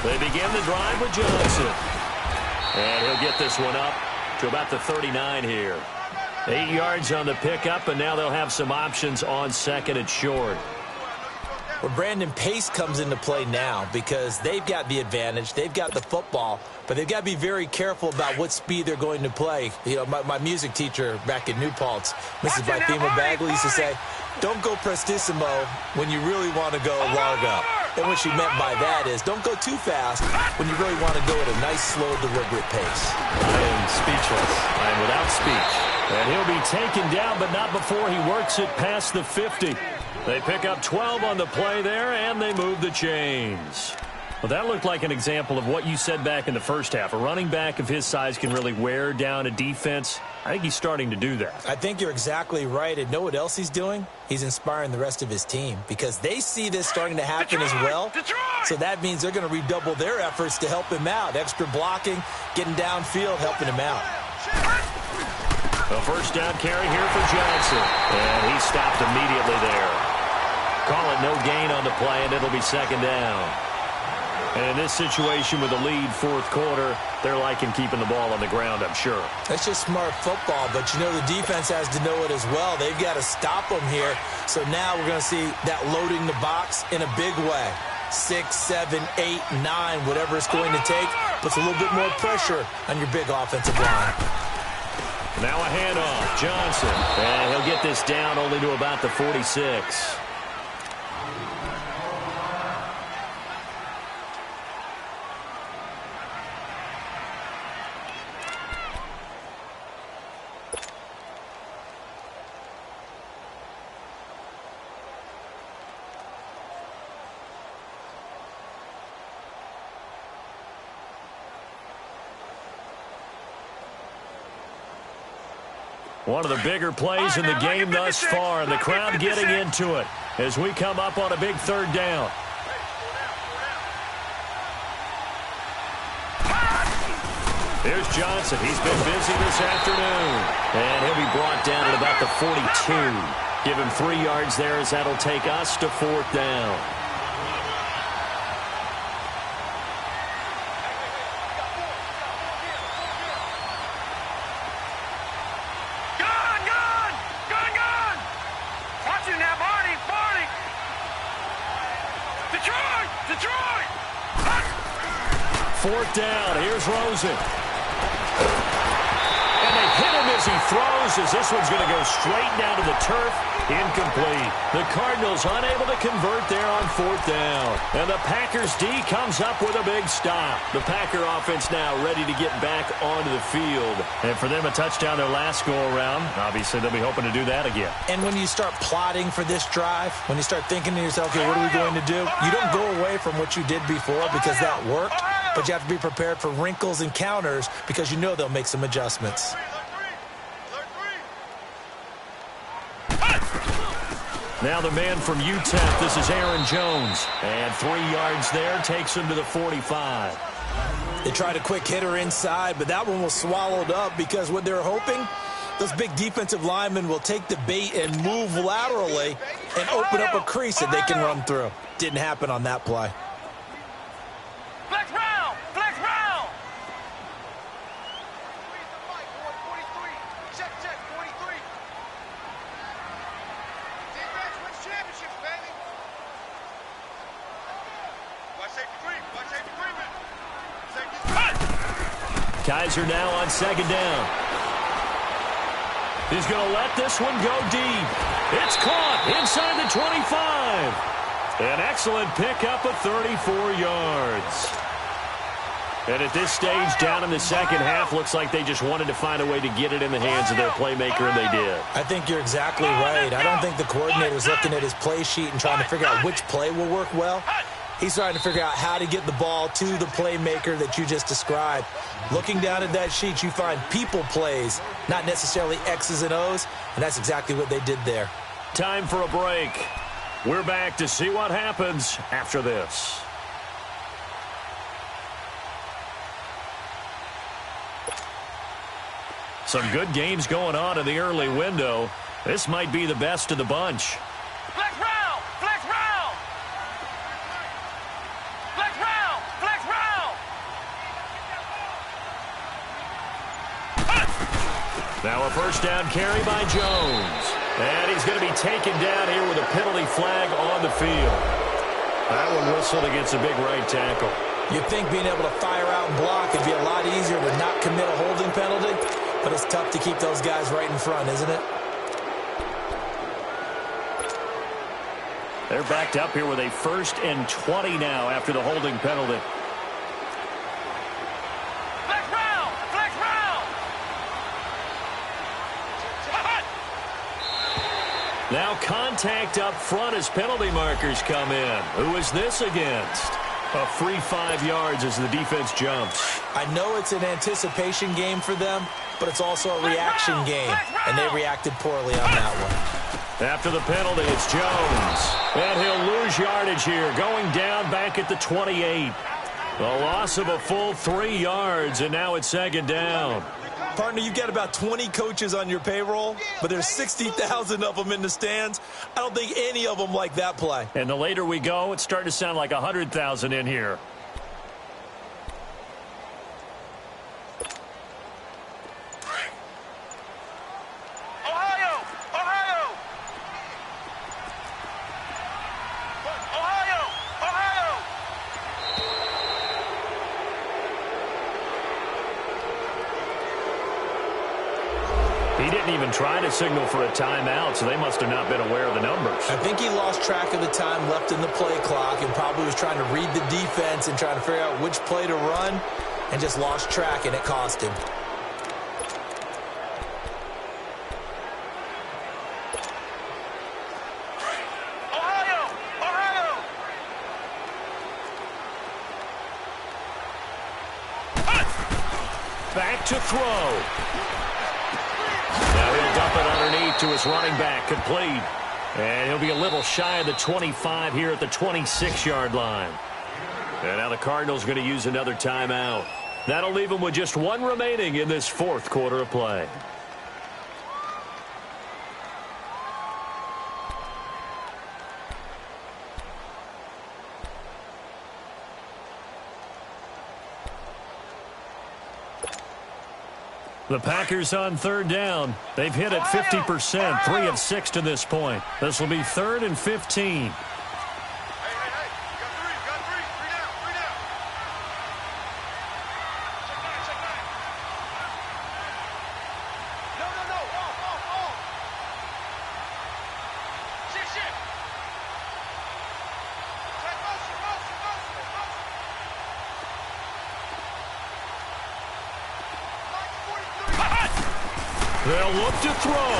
They begin the drive with Johnson. And he'll get this one up to about the 39 here. 8 yards on the pickup, and now they'll have some options on 2nd and short. Well, Brandon, pace comes into play now because they've got the advantage. They've got the football, but they've got to be very careful about what speed they're going to play. You know, my music teacher back in New Paltz, Mrs. Bythema Bagley, used to say, don't go prestissimo when you really want to go largo. And what she meant by that is don't go too fast when you really want to go at a nice, slow, deliberate pace. I am speechless. I am without speech. And he'll be taken down, but not before he works it past the 50. They pick up 12 on the play there, and they move the chains. Well, that looked like an example of what you said back in the first half. A running back of his size can really wear down a defense. I think he's starting to do that. I think you're exactly right. And know what else he's doing? He's inspiring the rest of his team because they see this starting to happen as well. So that means they're going to redouble their efforts to help him out. Extra blocking, getting downfield, helping him out. A 1st down carry here for Johnson. And he stopped immediately there. Call it no gain on the play, and it'll be 2nd down. And in this situation with the lead 4th quarter, they're liking keeping the ball on the ground, I'm sure. That's just smart football, but you know the defense has to know it as well. They've got to stop them here. So now we're going to see that loading the box in a big way. 6, 7, 8, 9, whatever it's going to take, puts a little bit more pressure on your big offensive line. Now a handoff, Johnson. And he'll get this down only to about the 46. One of the bigger plays in the game thus far, and the crowd getting into it as we come up on a big 3rd down. Here's Johnson. He's been busy this afternoon. And he'll be brought down at about the 42. Give him 3 yards there as that'll take us to 4th down. Detroit! 4th down. Here's Rosen. And they hit him as as he throws, as this one's going to go straight down to the turf. Incomplete. The Cardinals unable to convert there on 4th down. And the Packers D comes up with a big stop. The Packer offense now ready to get back onto the field. And for them, a touchdown their last go-around. Obviously, they'll be hoping to do that again. And when you start plotting for this drive, when you start thinking to yourself, okay, what are we going to do? You don't go away from what you did before because that worked, but you have to be prepared for wrinkles and counters because you know they'll make some adjustments. Now the man from UTEP, this is Aaron Jones. And 3 yards there, takes him to the 45. They tried a quick hitter inside, but that one was swallowed up because what they're hoping, those big defensive linemen will take the bait and move laterally and open up a crease that they can run through. Didn't happen on that play. Flex round! Flex round! Check, 43. Defense wins championships, baby. Watch safety three, man. Safety three. Kaiser now on 2nd down. He's going to let this one go deep. It's caught inside the 25. An excellent pickup of 34 yards. And at this stage, down in the second half, looks like they just wanted to find a way to get it in the hands of their playmaker, and they did. I think you're exactly right. I don't think the coordinator's looking at his play sheet and trying to figure out which play will work well. He's trying to figure out how to get the ball to the playmaker that you just described. Looking down at that sheet, you find people plays, not necessarily X's and O's, and that's exactly what they did there. Time for a break. We're back to see what happens after this. Some good games going on in the early window. This might be the best of the bunch. Flex round! Flex round! Flex round! Flex round! Now a first down carry by Jones. And he's going to be taken down here with a penalty flag on the field. That one whistled against a big right tackle. You'd think being able to fire out and block would be a lot easier to not commit a holding penalty, but it's tough to keep those guys right in front, isn't it? They're backed up here with a 1st and 20 now after the holding penalty. Flex round! Flex round! Now contact up front as penalty markers come in. Who is this against? A free 5 yards as the defense jumps. I know it's an anticipation game for them, but it's also a reaction game, and they reacted poorly on that one. After the penalty, it's Jones. And he'll lose yardage here, going down back at the 28. A loss of a full 3 yards, and now it's 2nd down. Partner, you've got about 20 coaches on your payroll, but there's 60,000 of them in the stands. I don't think any of them like that play. And the later we go, it's starting to sound like 100,000 in here. He didn't even try to signal for a timeout, so they must have not been aware of the numbers. I think he lost track of the time left in the play clock and probably was trying to read the defense and trying to figure out which play to run and just lost track, and it cost him. Back to throw. Now he'll dump it underneath to his running back, complete. And he'll be a little shy of the 25 here at the 26-yard line. And now the Cardinals going to use another timeout. That'll leave them with just one remaining in this 4th quarter of play. The Packers on 3rd down. They've hit it 50%, 3 of 6 to this point. This will be 3rd and 15. No, They'll look to throw.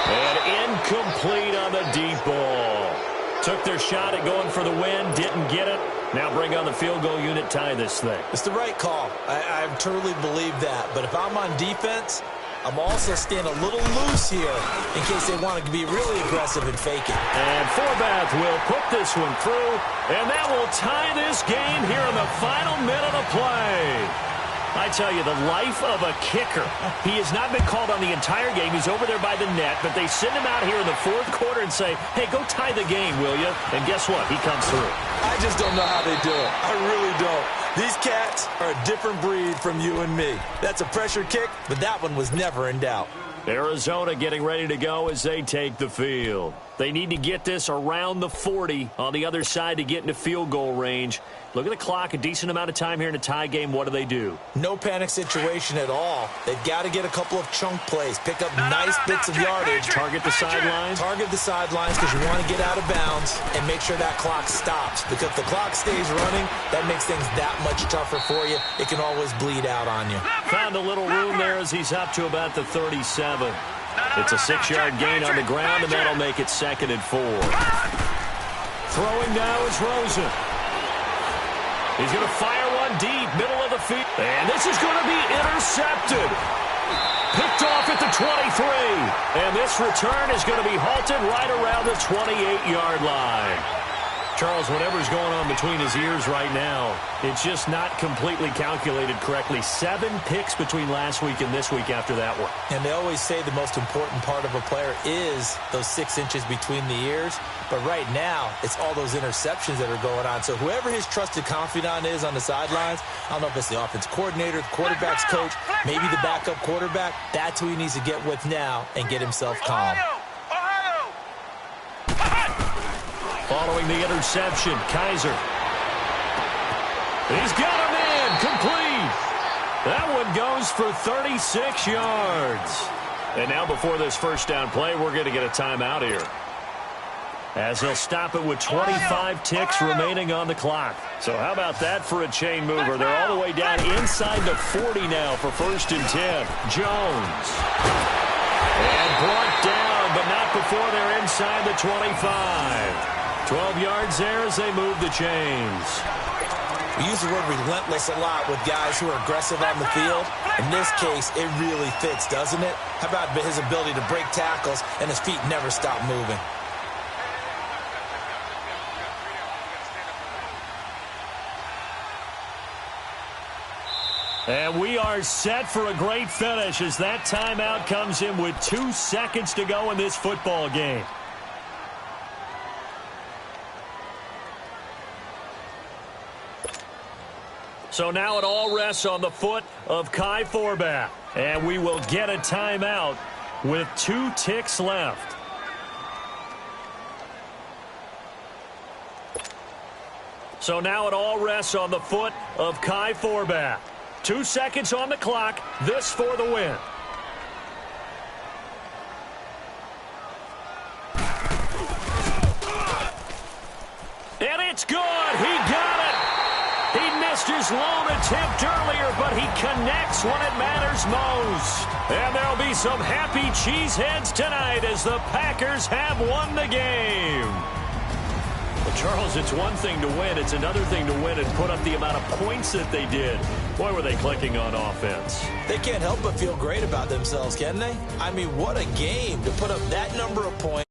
And incomplete on the deep ball. Took their shot at going for the win, didn't get it. Now bring on the field goal unit, tie this thing. It's the right call. I truly believe that. But if I'm on defense, I'm also staying a little loose here in case they want to be really aggressive and fake it. And Forbath will put this one through, and that will tie this game here in the final minute of play. I tell you, the life of a kicker. He has not been called on the entire game. He's over there by the net, but they send him out here in the fourth quarter and say, hey, go tie the game, will you? And guess what? He comes through. I just don't know how they do it. I really don't. These cats are a different breed from you and me. That's a pressure kick, but that one was never in doubt. Arizona getting ready to go as they take the field. They need to get this around the 40 on the other side to get into field goal range. Look at the clock, a decent amount of time here in a tie game. What do? No panic situation at all. They've got to get a couple of chunk plays, pick up nice bits of yardage. Target the sidelines? Target the sidelines because you want to get out of bounds and make sure that clock stops. Because if the clock stays running, that makes things that much tougher for you. It can always bleed out on you. Found a little room there as he's up to about the 37. It's a 6-yard gain on the ground, and that'll make it 2nd and 4. Throwing now is Rosen. He's going to fire one deep, middle of the field. And this is going to be intercepted. Picked off at the 23. And this return is going to be halted right around the 28-yard line. Charles, whatever's going on between his ears right now, it's just not completely calculated correctly. 7 picks between last week and this week after that one. And they always say the most important part of a player is those 6 inches between the ears. But right now, it's all those interceptions that are going on. So whoever his trusted confidant is on the sidelines, I don't know if it's the offense coordinator, the quarterback's coach, maybe the backup quarterback, that's who he needs to get with now and get himself calm. Following the interception, Kaiser. He's got him in, complete. That one goes for 36 yards. And now before this first down play, we're going to get a timeout here, as they'll stop it with 25 ticks remaining on the clock. So how about that for a chain mover? They're all the way down inside the 40 now for 1st and 10. Jones. And brought down, but not before they're inside the 25. 12 yards there as they move the chains. We use the word relentless a lot with guys who are aggressive on the field. In this case, it really fits, doesn't it? How about his ability to break tackles and his feet never stop moving? And we are set for a great finish as that timeout comes in with 2 seconds to go in this football game. So now it all rests on the foot of Kai Forbath. And we will get a timeout with 2 ticks left. So now it all rests on the foot of Kai Forbath. 2 seconds on the clock. This for the win. And it's good. He got it. He missed his lone attempt earlier, but he connects when it matters most. And there'll be some happy cheeseheads tonight as the Packers have won the game. Well, Charles, it's one thing to win. It's another thing to win and put up the amount of points that they did. Boy, were they clicking on offense. They can't help but feel great about themselves, can they? I mean, what a game to put up that number of points.